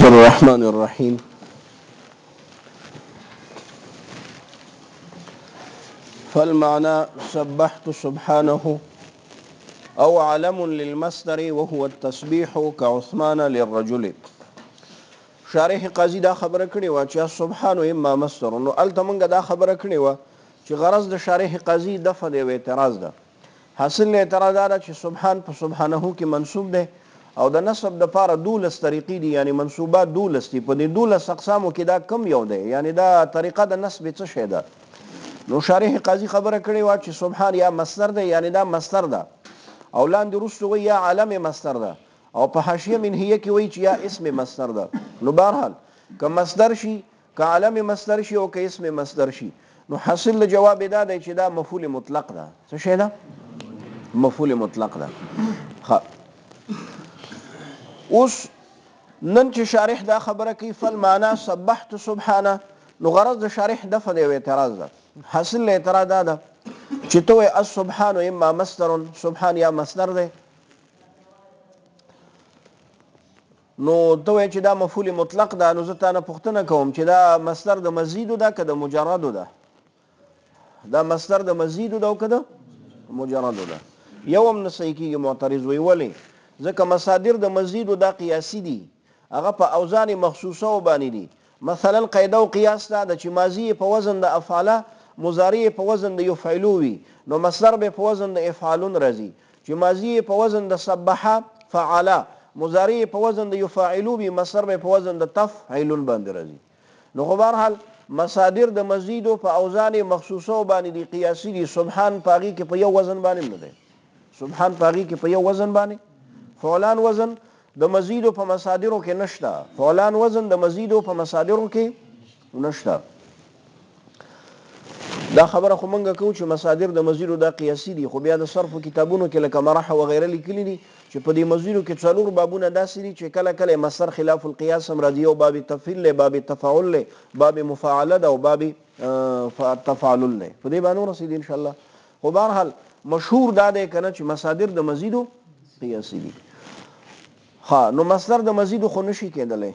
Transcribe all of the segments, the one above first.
الرحمن الرحيم فالمعنى سبحت سبحانه او علم للمصدر وهو التسبيح كعثمان للرجل. شارح قاضي دا خبره کړې و چې سبحان اما مصدر، نو الته موږ دا خبره کړې و چې غرض د شارح قاضي دفع دی و اعتراض ده. حاصل اعتراض دا چې سبحان په سبحانه کې منصوب ده او د نسب د پاره 12 طریقې دي، یعنی منصوبات 12 دي. په دې 12 اقسامو کې دا کم یو دی، یعنی دا طریقه د نسب څه شی ده. نو شارح قاضي خبره کړې و چې سبحان یا مصدر ده، یعنی دا مصدر ده، او لاندې وروسته وایي یا علم مصدر ده، او په حاشیه منهیه کې وایي چې یا اسم مصدر ده. نو بهرحال که مصدر شي، که علم مصدر شي، او که اسم مصدر شي، نو حاصل جواب دا دی چې دا مفعول مطلق ده. څه شی ده؟ مفعول مطلق ده. اوس نن چې شارح دا خبره کوي فالمعنى سبحت سبحانه، نو غرض د شارح دفع دی او اعتراض ده. حاصل اعتراض ده چې ته وایي السبحان اما مصدر، سبحان یا مصدر دی، نو ته وایي چې دا مفعول مطلق ده. نو زه تا نه پوښتنه کوم چې دا مصدر د مزیدو ده که د مجردو ده؟ دا مصدر د مزیدو ده او که د مجردو ده؟ یو هم نه صحیح کېږي. معترض وایي ولې؟ ځکه مصادر د مزیدو دا قیاسي دي، هغه په اوزان مخصوصه باندې دي. مثلا قاعده او قیاس دا د چې ماضی په وزن د افعاله، مضارع په وزن د یفعلو وي، نو مصدر به په وزن د افعالون راځي. چې ماضی په وزن د سبح فعلا، مضارع په وزن د یفعلو وي، مصدر به په وزن د تفعلون باندې راځي. نو خو بهرحال مصادر د مزیدو په اوزان مخصوصه باندې دي، قیاسي دي. سبحان پاغي کې په یو وزن باندې نه دی، سبحان پاغي کې په یو وزن باندې. فعلان وزن د مزیدو په مصادرو کې نشته، فعلان وزن د مزیدو په مصادرو کې نشته. دا خبره خو مونږ کوو چې مصادر د مزیدو دا قیاسي دي، خو بیا د صرف کتابونو کې لکه مرح و غیره لیکلي دي چې په دې مزیدو کې 4 بابونه داسې دي چې کله کله مصدر خلاف القیاس هم راځي، او باب تفعیل له، باب تفاعل له، باب مفاعله ده، او باب تفاعل له. په دې باندې رسید ان شاء الله. خو بهرحال مشهور دا دی کنه چې مصادر د مزیدو قیاسي دي. ها نو مصدر د مزید خو نشي کېدلی،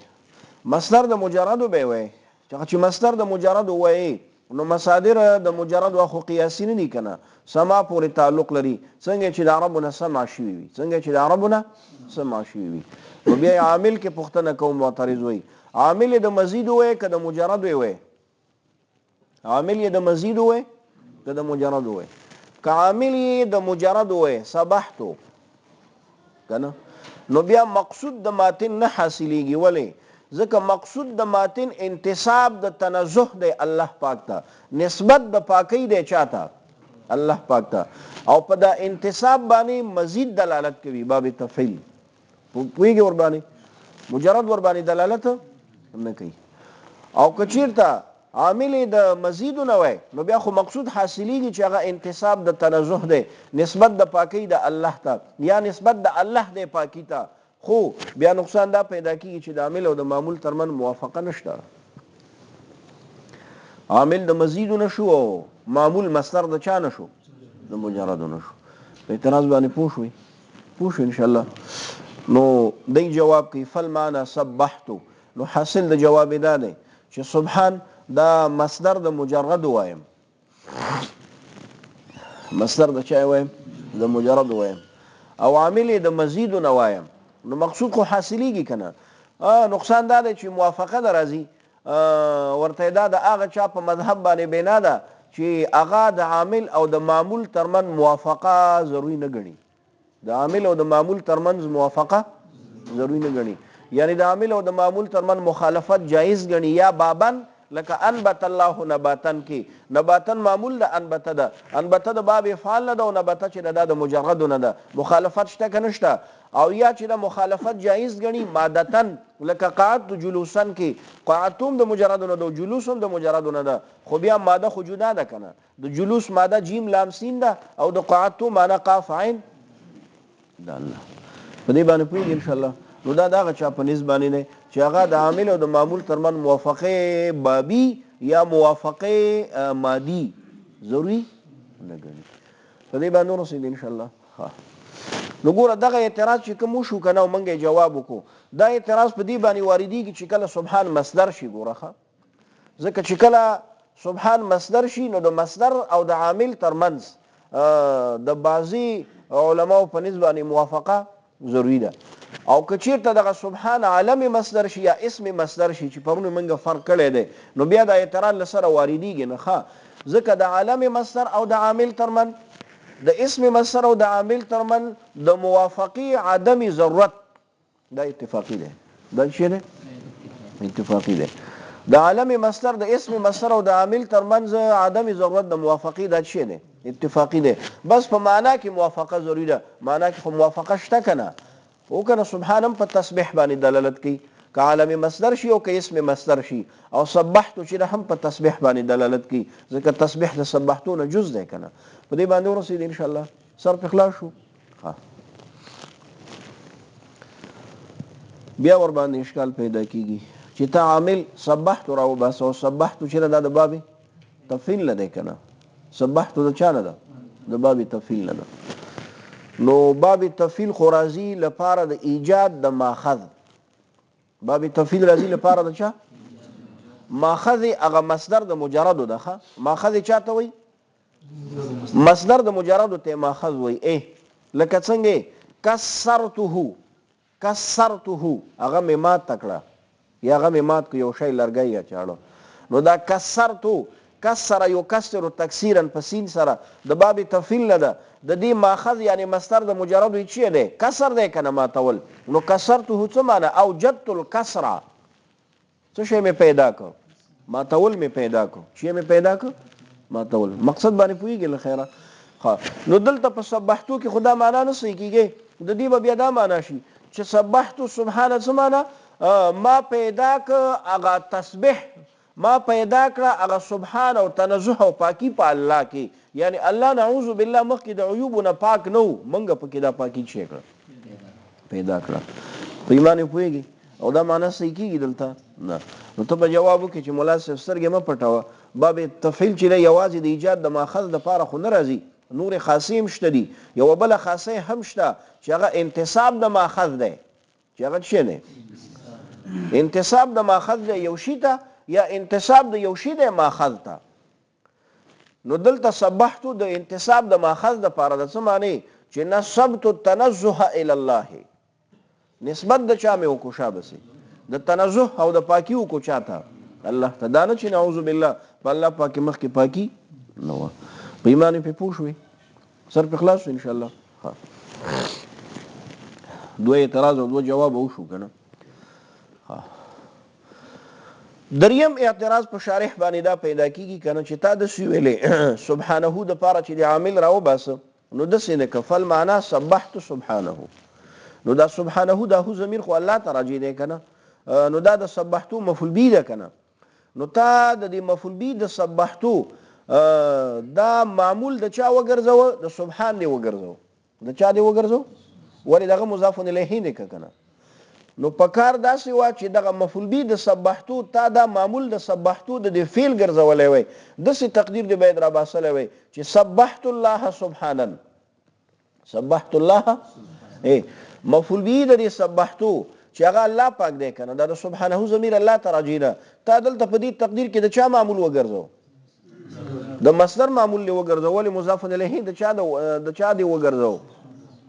مصدر د مجرد به وای. چې مصدر د مجرد وای نو مصادر د مجرد خو قیاسی نه دي کنه، سما پورې تعلق لري. څنګه چې د عربونه سما شوی وي، څنګه چې د عربونه سما شوی وي. نو بیا عامل کې پوښتنه کوم. معترض وای عامل د مزید وای که د مجرد وای؟ عامل د مزید وای که د مجرد وای؟ که عامل د مجرد وای سبحتو کنه، نو بیا مقصود د ماتن نه حاصلېږي. ولې؟ ځکه مقصود د ماتن انتصاب د تنزه دی الله پاک ته، نسبت د پاکی دی چاته؟ الله پاک ته. او په دا انتصاب باندې مزید دلالت کوي باب تفعیل. پوهېږي ور باندې؟ مجرد ور باندې دلالت نه کوي. او که چېرته عامل د مزیدو نه وای نو بیا خو مقصود حاصلېږي چې هغه انتصاب د تنزه دی، نسبت د پاکی د الله ته، یا نسبت د الله دی پاکی ته. خو بیا نقصان دا پیدا کیږي چې د عامل او د معمول ترمن موافقه نشته. عامل د مزیدو نشو او معمول مصدر د چا نشو؟ د مجردو نشو. په اعتراض باندې پوه شوي؟ پوه شو ان شاء الله. نو دی جواب کوي فالمعنى سبحتو. نو حاصل د جواب دا دی چې سبحان دا مصدر د مجرد وایم، مصدر د چا وایم؟ د مجرد وایم، او عامل د مزید نه وایم. نو مقصود خو حاصلېږي کنه. نقصان دا دی چې موافقه د راځي ورته دا د هغه چا په مذهب باندې بنا ده چې هغه د عامل او د معمول ترمن موافقه ضروري نه ګڼي. د عامل او د معمول ترمنځ موافقه ضروري نه ګڼي، یعنی د عامل او د معمول ترمن مخالفت جایز ګڼي. یا بابن لکه انبت الله نباتن کې نباتن معمول د انبت ده، انبت د باب افعال نه ده، او نبت چې د مجرد نه ده. مخالفت شته که نشته؟ او یا چې د مخالفت جایز ګڼي مادتن، لکه قعدت جلوسن کې قعدتم د مجرد نه ده، جلوس هم د مجرد نه ده، خو بیا ماده خو جدا ده کنه. د جلوس ماده جیم لام سین ده، او د قعدتم معنی قاف عین ده. الله په دې باندې پوهېږي ان شاء الله. نو دا دغه چا په نسبت باندې دی چې هغه د عامل او د معمول ترمن موافقه بابي یا موافقه مادي ضروري نه ګڼي. په دې باندې رسېږي ان شاء الله. نو ګوره دغه اعتراض چې کوم شو کنه او مونږ جواب وکړو، دا اعتراض په دې باندې واردېږي چې کله سبحان مصدر شي. ګوره ځکه چې کله سبحان مصدر شي نو د مصدر او د عامل ترمنځ د بعضي علماو په نسبت باندې موافقه ضروري ده. او که چیرته دغه سبحان عالم مصدر شي یا اسم مصدر شي چې پرونه موږ فرق کړی دی نو بیا د اعتراض له سره واردېږي نه ښه. ځکه د عالم مصدر او د عامل ترمن د اسم مصدر او د عامل ترمن د موافقي عدم ضرورت دا اتفاقی دی. دا څه دی؟ اتفاقی دی. د عالم مصدر د اسم مصدر او د عامل ترمنځ عدم ضرورت د موافقي دا څه دی؟ اتفاقی دی. بس په معنا کې موافقه ضروری ده. معنا کې خو موافقه شته کنه. او کنه سبحان هم په تسبیح باندې دلالت کوي. که عالم مصدر شي او که اسم مصدر شي. او سبحت چې هم په تسبیح باندې دلالت کوي. ځکه تسبیح د سبحتو نه جز دی کنه. په دې باندې ورسېد ان شاء الله سر په خلاص شو. بیا ور باندې اشکال پیدا کیږي چې تا عامل سبحت راو بس او سبحت چې دا د باب تفعیل نه دی کنه. سبحت د چا نه ده؟ د باب تفعیل نه ده. نو باب تفعیل خو راځي لپاره د ایجاد د ماخذ. باب تفعیل راځي لپاره د چا؟ ماخذ هغه مصدر د مجرد ده. ماخذ چاته وای؟ مصدر د مجرد ته ماخذ وای. لکه څنګه کسرته هغه مې مات تکړه یا هغه مې مات کو یو شی لرګی یا چاړه. نو دا کسرته کسر یو کسر تکسیرا په سین سره د باب تفعیل نه ده. د دې ماخذ یعنی مصدر د مجرد وی چی دی؟ کسر دی کنه ماتول. نو کسرته څه معنی؟ اوجدت الکسر څه شی مې پیدا کړ؟ ماتول مې پیدا کړ. چی مې پیدا کړ؟ ماتول. مقصد باندې پوهیږي له خیره. نو دلته په سبحتو کې خدا معنا نه صحیح کیږي. د دې به بیا دا معنا شي چې سبحتو سبحان څه معنا؟ ما پیدا ک هغه تسبیح، ما پیدا کړه هغه سبحان او تنزه او پاکی په الله کې. یعنی الله نعوذ بالله مخکې د عیوب نه پاک نه و، منګه پکې دا پاکی شي کړه پیدا کړه. په ایمان پوهیږي او دا معنا صحیح کیږي دلته نه. نو ته په جواب وکړي چې مولا صاحب سترګې مه پټوه. باب تفعیل چې یوازې د ایجاد د ماخذ دپاره خو نه راځي، نور خاصې هم شته دي. یوه بله خاصه هم شته چې هغه انتصاب د ماخذ دی. چې هغه څه دی؟ انتصاب د ماخذ دی یو شي ته، یا انتصاب د یو شي دی ماخذ ته. نو دلته سبحتو د انتصاب د ماخذ دپاره د څه معنی؟ چې نسبت التنزه الی الله. نسبت د چا مې وکړو شابسې؟ د تنزه او د پاکي وکړو چا ته؟ الله ته. دا نه چې نعوذ بالله په الله پاکي مخکې پاکي نه وه. په ایمان پې پوه شوې؟ سر پې خلاص شو انشاءالله. دوه اعتراض او دوه جواب وشو که نه. دریم اعتراض په شارح باندې دا پیدا کیږي که نه چې تا داسې ویلې سبحانه دپاره چې د عامل راوباسه نو داسې نه که فل معنا سبحت سبحانه. نو دا سبحانه دا هو ضمیر خو الله ته راجع دی که نه. نو دا د سبحتو مفعول به ده که نه. نو تا د دې مفعول به د سبحتو دا معمول د چا وګرځوه؟ د سبحان دی وګرځوه. د چا دی وګرځوه؟ ولې دغه مضاف الیه دی که نه. نو په کار داسې وه چې دغه مفعول به د سبحتو تا دا معمول د سبحتو د دې فعل ګرځولی وی. داسې تقدیر دی باید راباسلی وی چې سبحت الله سبحانا. سبحت الله مفعول به د دې سبحتو چې هغه الله پاک دی که نه. دا د سبحانه ضمیر الله ته راجع ده. تا دلته په دې تقدیر کې د چا معمول وګرځو؟ د مصدر معمول دی وګرځو. ولې مضاف الیه د چا دی وګرځو؟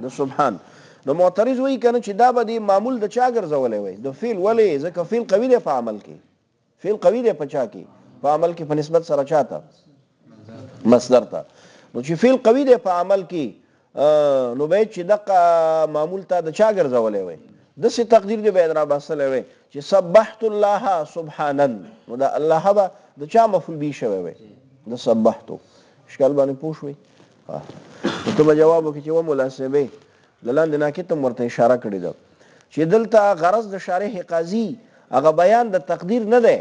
د سبحان. نو معترض وایي که نه چې دا به د معمول د چا ګرځولی وی؟ د فعل. ولې؟ ځکه فعل قوي دی په عمل کې. فعل قوي دی په چا کې؟ په عمل کې په نسبت سره چا ته؟ مصدر ته. نو چې فعل قوي دی په عمل کې نو باید چې دغه معمول ته د چا ګرځولی وی؟ داسې تقدیر دی باید راباسلی وی چې سبحت الله سبحانا. نو دا الله به د چا مفعول به شوی وی؟ د سبحتو. اشکال باندې پوه شوئ؟ نو ته به جواب وکړي چې و مناسبې له لاندې ناکت هم ورته اشاره کړې ده چې دلته غرض د شارح قاضي هغه بیان د تقدیر نه دی.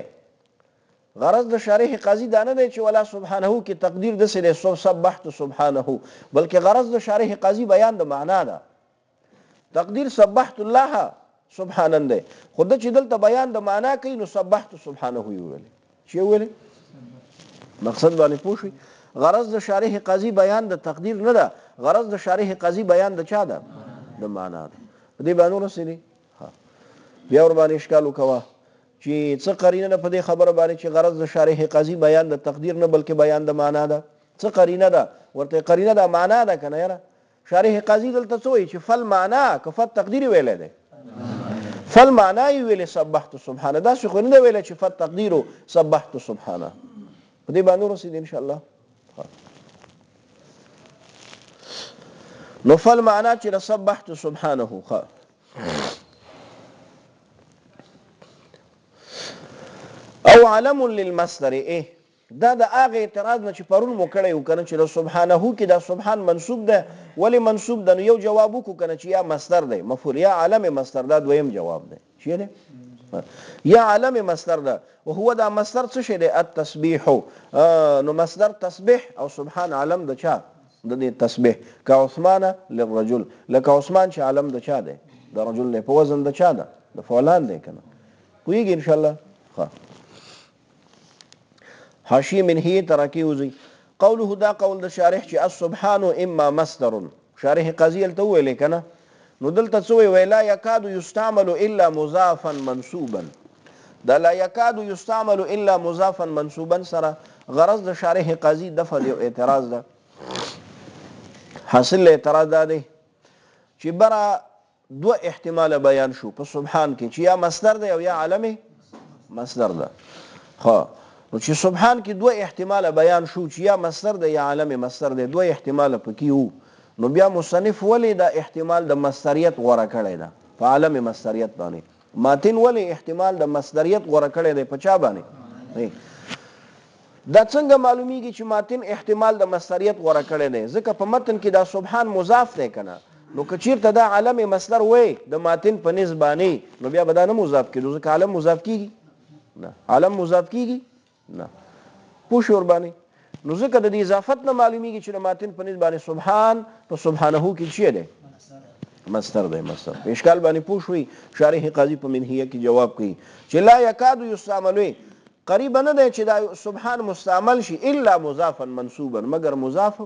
غرض د شارح قاضي دا نه دی چې ولا سبحانه کې تقدیر داسې دی سبحت سبحانه، بلکې غرض د شارح قاضي بیان د معنا ده. تقدیر سبحت الله سبحانا دی، خو ده چې دلته بیان د معنا کوي نو سبحت سبحانه یې وویلې. چې ویلې مقصد باندې پوه شئ. غرض د شارح قاضي بیان د تقدیر نه ده، غرض د شارح قاضي بیان د چا ده؟ د معنا ده. په دې باندې ورسېدې؟ بیا ور باندې اشکال وکوه چې څه قرینه ده په دې خبره باندې چې غرض د شارح قاضي بیان د تقدیر نه بلکې بیان د معنا ده. څه قرینه ده؟ ورته قرینه ده معنا ده کنه یاره. شارح قاضي دلته څه وایي چې فل معنا کفت تقدیر ویلې ده. فل معنا یې ویلې سبحت سبحانه، دا څه خو نه ویلې چې فت تقدیر سبحت سبحانه. په دې باندې ورسېد ان شاء الله. نو فل معنا چې سبحت سبحانه او علم للمصدر. دا د هغه اعتراض نه چې پرون مو کړی و کنه چې د سبحانه کې دا سبحان منصوب ده، ولی منصوب ده؟ نو یو جواب وکړو کنه چې یا مصدر دی مفعول یا علم مصدر، دا دویم جواب دی. چی دی؟ یا علم مصدر ده او هو دا مصدر څه شی دی؟ التسبیح. نو مصدر تسبیح او سبحان علم د چا؟ د دې تسبیح. که عثمان للرجل، لکه عثمان چې علم د چا دی؟ د رجل دی. په وزن د چا ده؟ د فعلان دی کنه. پوهیږئ ان شاء الله. حاشیه منهیه ترکی وزي قوله دا قول د شارح چې السبحان اما مصدر. شارح قاضي الته ویل کنه، نو دلته څه وی؟ لا يكاد يستعمل الا مضافا منصوبا. دا لا يكاد يستعمل الا مضافا منصوبا سره غرض د شارح قاضي دفع یو اعتراض ده. حاصل اعتراض ده دی چې برا دو احتمال بیان شو په سبحان کې چې یا مصدر ده او یا علم مصدر ده. نو چې سبحان کې دوه احتمال بیان شو چې یا مصدر ده یا عالم مصدر ده، دوه احتمال پکې وو. نو بیا مصنف ولی دا احتمال د مصدریت غوره کړی ده په عالم مصدریت باندې؟ ماتن ولی احتمال د مصدریت غوره کړی دی په چا باندې؟ دا څنګه معلومیږي چې ماتن احتمال د مصدریت غوره کړی دی؟ ځکه په متن کې دا سبحان مضاف دی کنه، نو که چیرته دا عالم مصدر وای د ماتن په نسبانه نو بیا به دا نه مضاف کېدو، ځکه عالم مضاف کیږي نه، عالم مضاف کیږي نه. پوه شو ور باندې؟ نو ځکه د دې اضافت نه معلومیږي چې د ماتن په نسبت باندې سبحان په سبحانه کې چی دی؟ مصدر دی. مصدر په اشکال باندې پوه شوي. شارح قاضي په منهیه کې جواب کوي چې لا یکاد یستعمل، قریب نه دی چې دا سبحان مستعمل شي الا مضافا منصوبا، مگر مضاف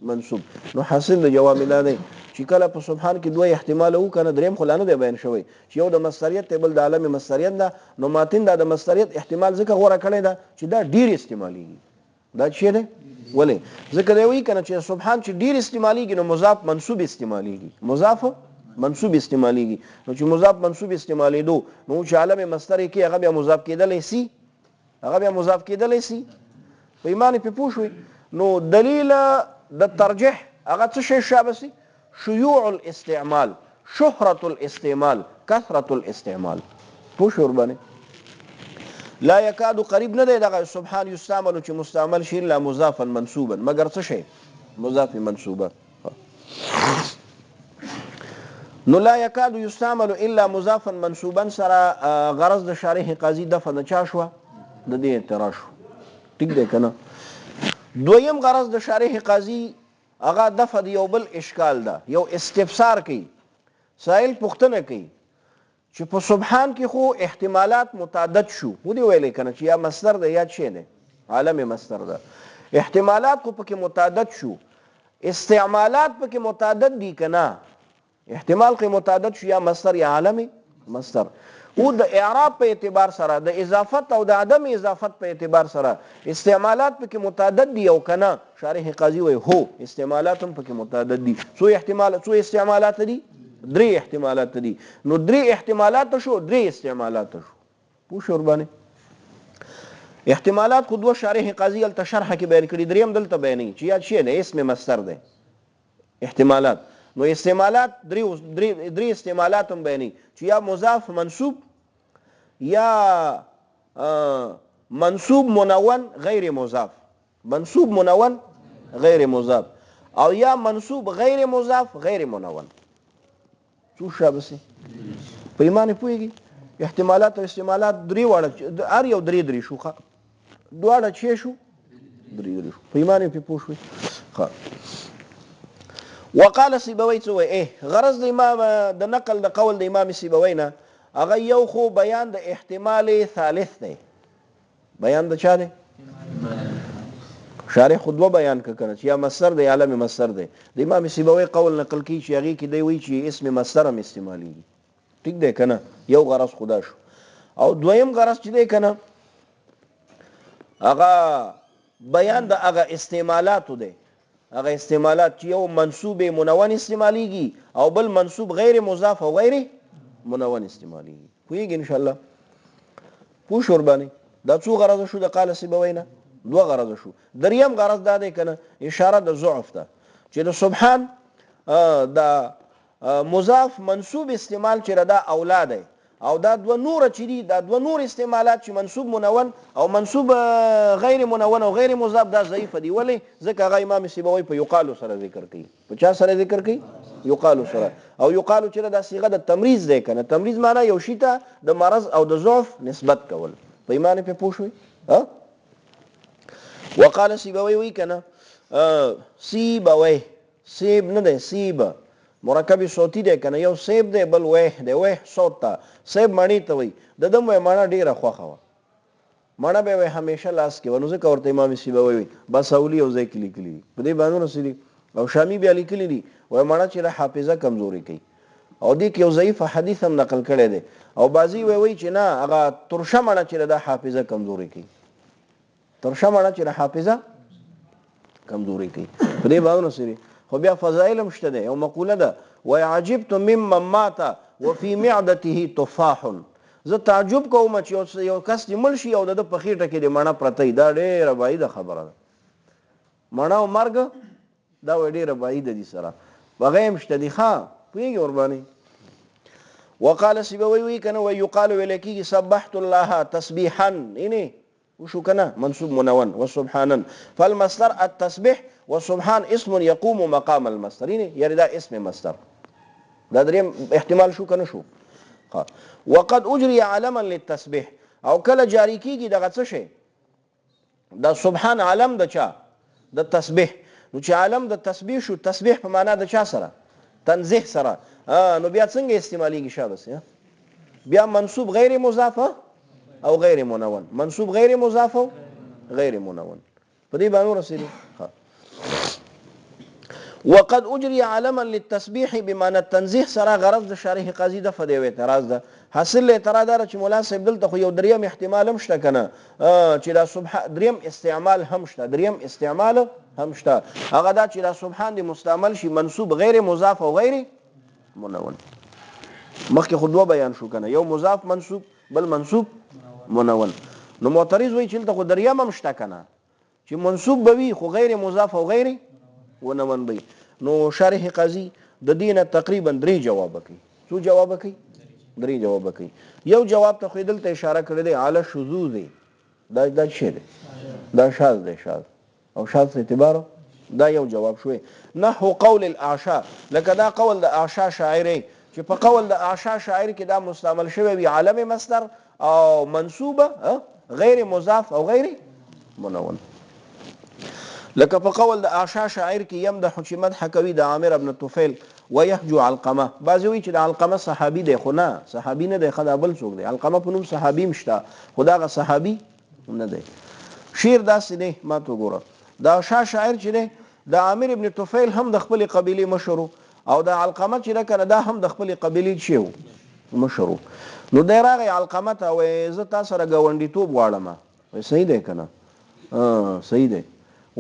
منصوب. نو حاصل د جواب نه دی چې کله په سبحان کې دوه احتمال وو کنه، دریم خو نه دی بیان شوی چې یو د مصدریت بل د عالم مصدریت ده. نو ماتن دا د مصدریت احتمال ځکه غوړه کړی ده چې دا ډیر استعماليږي. دا چی دی؟ ولی ځکه دی وی کنه چې سبحان چې ډیر استعماليږي نو مضاف منصوب استعماليږي، مضاف منصوب استعماليږي. نو چې مضاف منصوب استعمالېدو نو چې عالم مصدر کې هغه بیا مضاف کېدلی سي، هغه بیا مضاف کېدلی سي. په ایمان په پوه شوي. نو دلیل د ترجیح هغه څه شی شابه سي؟ شیوع الاستعمال، شهرة الاستعمال، کثرة الاستعمال. پوه شو ور باندې؟ لا یکاد قریب نه دی دغه سبحان یستعمل چې مستعمل شي الا مضافا منصوبا، مگر څه شی؟ مضاف منصوبه. نو لا یکاد یستعمل الا مضافا منصوبا سره غرض د شارح قاضي دفع نه چا شو؟ د دې اعتراض شو. ټیک دی کنه؟ دویم غرض د شارح قاضي هغه دفع د یو بل اشکال ده، یو استفسار کوي. سائل پوښتنه کوي چې په سبحان کې خو احتمالات متعدد شو، ودی ویلې کنه چې یا مصدر ده یا چی ده؟ عالم مصدر ده. احتمالات خو پکې متعدد شو، استعمالات پکې متعدد دي کنه. احتمال کې متعدد شو یا مصدر یا عالم مصدر. او د اعراب په اعتبار سره، د اضافت او د عدم اضافت په اعتبار سره استعمالات پکې متعدد دي او کنه. شارح قاضي وایي هو استعمالات هم پکې متعدد دي. څو احتمال، څو استعمالات دي؟ درې احتمالات دي. نو درې احتمالات شو، درې استعمالات شو. پوه شو ور باندې؟ احتمالات خو دوه شارح قاضي ال تشرح کې بیان کړي، دریم دلته بیانې چې یا شی نه اسم مصدر ده احتمالات. نو استعمالات درې استعمالات هم بیانې چې یا مضاف منصوب، یا منصوب منون غیر مضاف، منصوب منون غیر مضاف، او یا منصوب غیر مضاف غیر منون. څو شابه سي؟ په ایمان پوهیږي؟ احتمالات او استعمالات درې واړه هر یو درې شو. ښه دواړه چی شو؟ درې شو. په ایمان په پوه شوي. ښه وقال سیبوی څه وایي؟ غرض د امام د نقل د قول د امام سیبوی نه هغه یو خو بیان د احتمال ثالث دی. بیان د چا دی؟ شارح خو دوه بیان کنه چې یا مصدر دی یا علم مصدر دی. د امام سیبوی قول نقل کی چې هغه کې دی وی چې اسم مصدر هم استعماليږي. ټیک دی کنه یو غرض خدا شو او دویم غرض چې دی کنه هغه بیان د هغه استعمالاتو دی هغه استعمالات چې یو منصوب منون استعمالیږي او بل منصوب غیر مضاف او غیر منون استعمالیږي پوهیږي ان شاء الله پوه شو ورباندې دا څو غرض شو د قال سیبوی نه دوه غرض شو دریم غرض دا دی کنه اشاره د ضعف ته چې د سبحان د مضاف منصوب استعمال چې دا اولاد دی او دا دوه نور چې دي دا دوه نور استعمالات چې منصوب منون او منصوب غیر منون او غیر مضاف دا ضعیف دي ولی ځکه هغه امام سیبوی په یقال سره ذکر کوي په چا سره ذکر کوي یقال سره او یقال چې دا صيغه د تمریض دی کنه تمریض معنی یو شی ته د مرض او د ضعف نسبت کول په ایمان په پوښوي ها وقال سیبوی وی کنه سیبوی سیب نه دی سیب مرکب صوتی دی کنه یو سیب دی بل ویح دی ویح صوت ته سیب معنی ته وی د دم وی معنی ډیره خوخه و معنی به همیشه لاس کې ونو ځکه ورته امام سیبوی وی بس اولی او ځای کې لیکلی په دې باندې رسېږي او شامی بیا لیکلی دي وای معنی چې حافظه کمزوري کوي او دې کې یو ضعیف حدیث هم نقل کړی دی او بعضی وی چې نه هغه ترشه معنی چې د حافظه کمزوري کوي ترشه معنی چې حافظه کمزوري کوي په دې باندې رسېږي خو بیا فضائل هم شته دی یو مقوله ده وعجبت ممن مات وفي معدته تفاح زه تعجب کوم چې یو کس چې مړ شي او د په خېټه کې د مڼه پرته دا ډېره بعیده خبره ده مڼه او مرګ دا ډېره بعیده دي سره هغه هم شته دي ښه پوهېږي ورباندې وقال سیبوی وی کنه ویقال ویل کېږي سبحت الله تسبیحا اینې وشو کنه منصوب منون وسبحانا فالمصدر التسبيح وسبحان اسم يقوم مقام المصدر يعني دا اسم مصدر دا دریم احتمال شو کنه شو وقد اجري علما للتسبيح او کله جاری کیږي دغه څه شي دا سبحان علم د چا د تسبيح نو چې علم د تسبيح شو تسبيح په معنا د چا سره تنزيه سره نو بیا څنګه استعماليږي شابه بیا منصوب غیر مضاف او غیر منون منصوب غیر مضاف او غیر منون په دې باندې رسېږي وقد اجري علما للتسبيح بمعنى التنزيه سره غرض د شارح قاضي د فدی اعتراض ده حاصل اعتراض دار چې مولا صاحب دلته خو یو دریم احتمال هم شته کنه چې دا سبحان دریم استعمال هم شته دریم استعمال هم شته هغه دا چې دا سبحان دی مستعمل شي منصوب غیر مضاف او غیر منون مخکې خو دوه بیان شو کنه یو مضاف منصوب بل منصوب منون نو معترض وایي چې دلته خو دریم هم شته کنه چې منصوب بوي خو غیر مضاف او غیر ونمن بی نو شارح قاضی د دینه تقریبا 3 جواب کوي څو جواب کوي 3 جواب کوي یو جواب ته خو دلته اشاره کړی دی علی شذوذ دا څه دی دا شاذ دی شاذ او شاذ اعتبار دا یو جواب شوی نحو قول الاعشى لکه دا قول د اعشى شاعری چې په قول د اعشى شاعر کې دا مستعمل شوی وی علم مصدر او منصوبه غیر مضاف او غیر منون لکه په قول د اعشى شاعر کې يمدح چې مدح کوي د عامر ابن طفیل ويهجو علقمه بعضی وی چې د علقمه صحابي دی خو نه صحابي نه دی خدای بل څوک دی علقمه په نوم صحابي مشته خداغه صحابي نه دی شعر داسې دی ما ته ګوره د اعشى شاعر چې دی د عامر ابن طفیل هم د خپل قبيله مشهور او د علقمه چې کنه دا هم د خپل قبيله شیو مشهور نو د راغی علقمه ته وې زه تاسو سره غونډي توپ غواړم وې صحیح دی کنه صحیح دی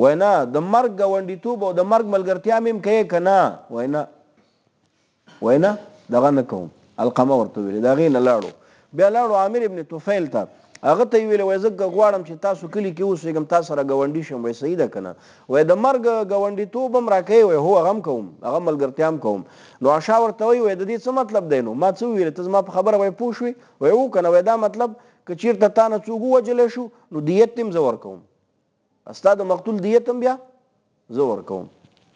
وینا د مرګ غونډیتوب او د مرګ ملګرتیا مم کوي کنه وینا دغه نه کوم القمه ورته ویل دا غي نه لاړو بیا لاړو عامر ابن طفیل ته هغه ته ویل وای زه غواړم چې تاسو کلی کې اوسېږم تاسو سره غونډي شم وای صحیح ده کنه وای د مرګ غونډیتوب هم راکې وای هو غم کوم هغه ملګرتیا هم کوم نو عشا ورته وای د دې څه مطلب دی نو ما څه ویل ته ما په خبره وای پوښوي وای و کنه وای دا مطلب ک چیرته تا نه څوک وجل شو نو دیت تم زور کوم استاد مقتول دیت هم بیا زور کوم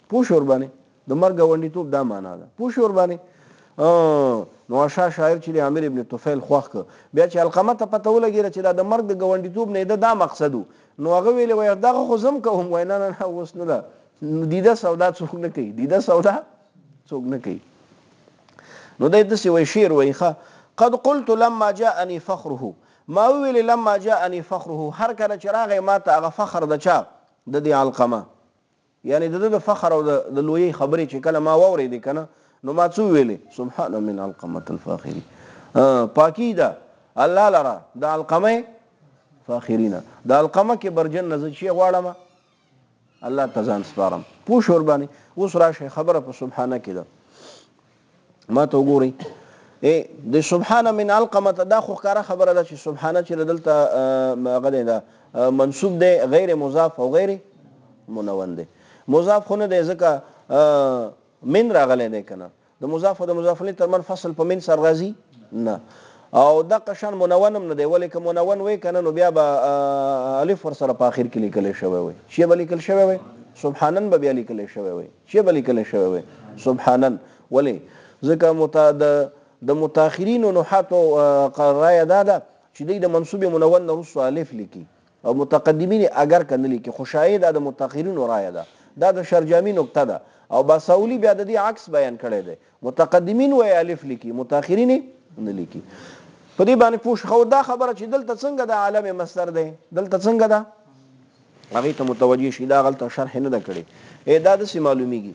پوښ ور باندې د مرګ غونډیتوب دا معنا ده پوښ ور باندې نو عشا شاعر چې عامر ابن طفیل خوښ بیا چې القمه ته پته ولګی چې دا د مرګ د غونډیتوب نه دا مقصد نو هغه ویل وای دا خو زم کوم وای نه نه اوس نه ده دیده سودا څوک نه کوي دیده سودا څوک نه کوي نو د دې وای شعر وای ښه قد قلت لما جاءني فخره ما ویل لما جاءني فخره هر کله چې راغی ما ته هغه فخر د چا د دې علقمه یعنی د فخر او د لوی خبرې چې کله ما واورېدې کنه نو ما څه ویلې سبحان من علقمة الفاخري پاکی ده الله لره د علقمه فاخرینه د علقمه کې برجن نه زه چې غواړم الله ته ځان سپارم پوه شو ورباندې. اوس راشه خبره په سبحانه کې ده ما ته وګورئ د سبحانه من علقمه دا خو ښکاره خبره ده چې سبحانه چې دلته هغه ده منصوب دی غیر مضاف او غیر منون دی. مضاف خو نه دی ځکه من راغلی دی که نه د مضاف او د مضاف الیه ترمن فصل په من سر راځي نه او دغه شان منون هم نه دی ولې که منون وی که نه نو بیا به الف ورسره په آخر کې لیکلی شوی وی چې به لیکل شوی وی سبحانن به بیا لیکلی شوی وی چې به لیکلی شوی وی سبحانن ولې ځکه د متاخرینو نحاتو رایه دا ده چې دوی د منصوب منون نه وروسته الف لیکي او متقدمین اگر که نه لیکي خو شایع دا د متاخرینو رایه ده دا د شرجامي نکته ده او باساولي بیا د دې عکس بیان کړی دی متقدمین وایي الف لیکي متاخرین نه لیکي په دې باندې پوه شو. دا خبره چې دلته څنګه د عالم مصدر دی دلته څنګه ده هغې ته متوجه شي دا غلطه شرح نه ده کړې دا داسې معلومیږي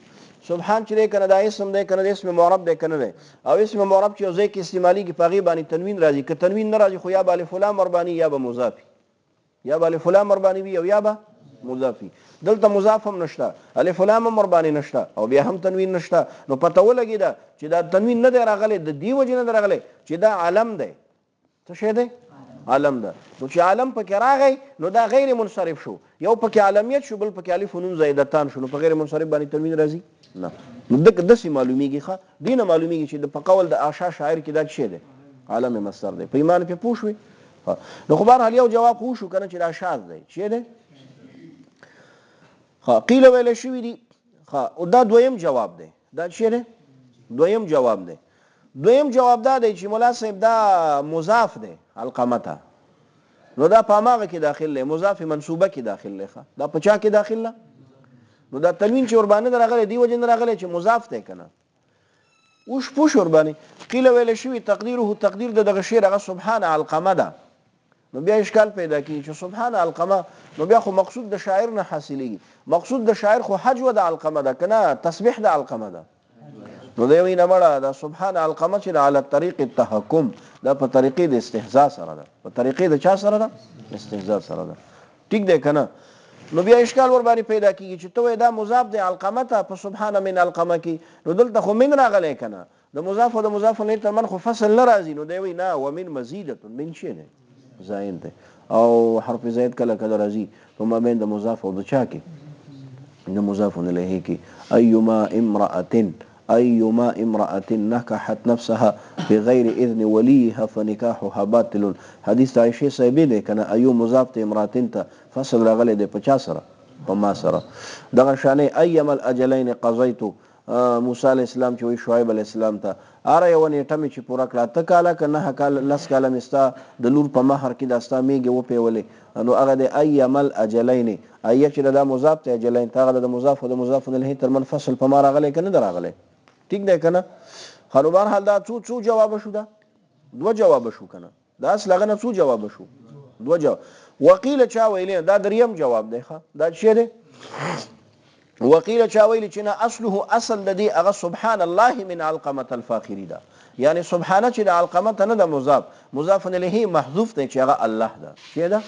سبحان چې دی که نه دا اسم دی که نه د اسم معرب دی که نه دی او اسم معرب چې یو ځای کې استعمالیږي په هغې باندې تنوین راځي که تنوین نه راځي خو یا به الف لام ورباني یا به مضافي یا به الف لام ورباني وي او یا به مضافي. دلته مضاف هم نشته الف لام هم وربانې نشته او بیا هم تنوین نشته نو پته ولګېده چې دا تنوین نه دی راغلی د دې وجې نه دی راغلی چې دا علم دی څه شی دی علم ده نو چې علم پکې راغی نو دا غیر منصرف شو یو پکې علمیت شو بل پکې الف و نون زائدتان شو نو په غیر منصرف باندې تنوین راځي نه نو داسې معلومیږي ښه دې نه معلومیږي چې په قول د آشا شاعر کې دا څه دی عالم مصدر دی په ایمان پې پوه شوې نو خو بهرحال یو جواب خو وشو که نه چې دا شاذ دی چې دی قیل ویلی شوي دي دا دویم جواب دی دا چې دی دویم جواب دی دویم جواب دا دی چې ملا صاحب دا مضاف دی علقمه ته نو دا په هماغه کې داخل دی مضاف منصوبه کې داخل دی دا په چا کې داخل ده نو دا تنوین چې ورباندې راغلی دی وجې نه راغلی چې مضاف دی که نه اوس پوه شو ورباندې قیل ویلی شوي تقدیره تقدیر د دغه شعر هغه سبحان علقمه ده نو بیا اشکال پیدا کیږي چې سبحان علقمه نو بیا خو مقصود د شاعر نه حاصلېږي مقصود د شاعر خو حجو د علقمه ده که نه تسبیح د علقمه ده نو دی وایي نه مړه دا سبحان علقمه چې علی طریق التحکم دا په طریقې د استهزا سره ده په طریقې د چا سره ده استهزا سره ده ټیک دی که نه نو بیا اشکال ور باندې پیدا کیږي چې ته وایې دا مضاف دی علقمه ته په سبحان من علقمه کې نو دلته خو من راغلی که نه د مضاف او د مضاف الیه ترمن خو فصل نه راځي نو دی وایي نه ومن مزیدة من شی دی زائد دی او حرف زائد کله کله راځي په مابین د مضاف او د چا کې د مضاف الیه کې ایما امرأة نکحت نفسها بغیر اذن ولیها فنکاحها باطل حدیث د عایشې صاحبې دی که نه ایو مضاف ته امرأتن ته فصل راغلی دی په چا سره په ما سره دغه شانې ایما الاجلین قضیتو موسی علیه السلام چې وایي شعیب علیه السلام ته هره یوه نیټه مې چې پوره کړه 8 کاله که 9 کاله 10 کاله مې ستا د لور په مهر کې دا ستا میږې وپیولې نو هغه د ایما الاجلین ایه چې دا مضاف ته اجلین ته هغه د مضاف او د مضاف الیه ترمن فصل په ما راغلی که نه دی راغلی ټیک دی که نه خو نو بهرحال دا څو جواب شو دا دوه جواب شو که نه دا اصل هغه نه څو جواب شو دوه جواب وقیل چا ویلی دا دریم جواب دی دا چې دی وقیل چا ویلی چې نه اصله اصل د دې هغه سبحان الله من علقمه الفاخري ده یعنی سبحانه چې د علقمه ته نه ده مضاف الیه محذوف دی چې هغه الله ده چې ده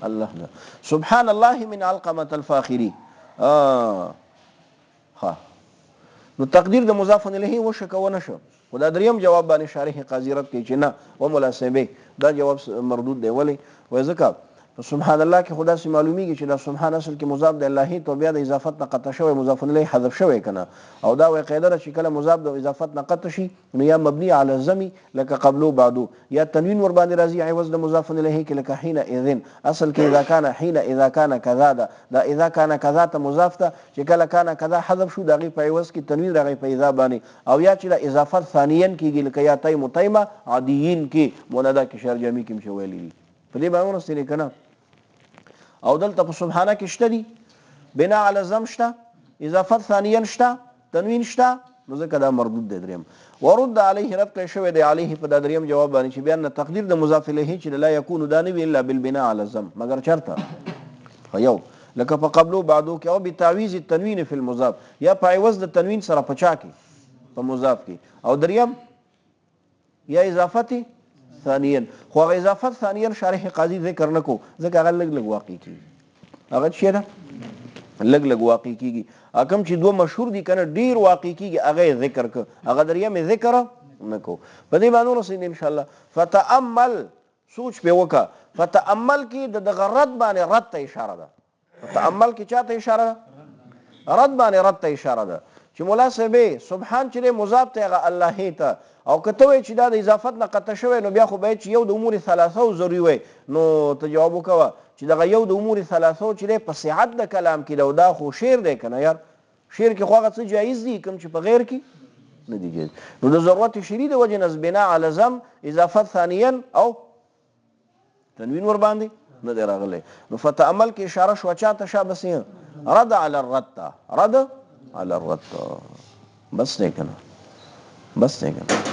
الله ده سبحان الله من علقمه الفاخري نو تقدیر د مضاف الیه وشو که ونه شو خو دا دریم جواب باندې شارح قاضي رد کوي چې نه و ملاسبه دا جواب مردود دی ولې وایي ځکه سبحان الله کې خدا سي معلومیږي چې دا سبحان اصل کې مضاف د الله تو بیا د اضافت نه قطع شوی مضاف الیه حذف شوی کنه او دا وایي قاعده چې کله مضاف د اضافت نه قطع شي نو یا مبني علی الزم لك قبله بعده یا تنوین ور باندې راځي عوض د مضاف الیه کې لکه حين اذن اصل کې اذا كان حين اذا كان كذا دا اذا كان كذا ته مضاف ته چې کله كان كذا حذف شو دغه په عوض کې تنوین راغی په اذا باندې او یا چې د اضافت ثانیا کېږي لکه یا تای متیمه عادیین کې منادا کې شر جمعي کې مشویلی په دې باندې ورسته کنه او دلته په سبحانه کې شته دي بنا علی الزم شته اضافت ثانیا شته تنوین شته نو ځکه دا مردود دی دریم ورد علیه رد کړی شوی دی علیه په دا دریم جواب باندې چې بیان تقدیر د مضاف الیه چې لا یکون دا نه وی الا بالبناء علی الزم مگر چرته یو لکه په قبلو بعدو کې او بتعویض التنوین فی المضاف یا په عوض د تنوین سره پچا کې په مضاف کې او دریم یا اضافت ثانیا خو هغه اضافت ثانیا شارح قاضي ذکر نکو ځکه هغه لګ لګ واقع کیږي هغه څه ده لګ لګ واقع کیږي اکم چې دوه مشهور دي کنه ډیر واقع کیږي هغه ذکر ک هغه دریم ذکر نکو په دې باندې رسید ان شاء الله فتامل سوچ په وکا فتامل کې د غرض باندې رد ته اشاره ده تامل کې چاته اشاره ده رد باندې رد ته اشاره ده چې مولا صاحب سبحان چې مضاف ته الله ته او کته وی چې دا د اضافت نه قطع شوی نو بیا خو به چې یو د امور ثلاثه ضروري وي نو ته جواب وکوه چې دا یو د امور ثلاثه چې په صحت د کلام کې دا خو شعر دی کنه یار شعر کې خو هغه څه جایز دي کوم چې په غیر کې نه دي جایز نو د ضرورت شری د وجه نس بنا علی زم اضافت ثانیا او تنوین ور باندې نه دی راغلی نو فتعمل کې اشاره شو چاته شابسه رد علی الرد رد علی الرد بس نه کنه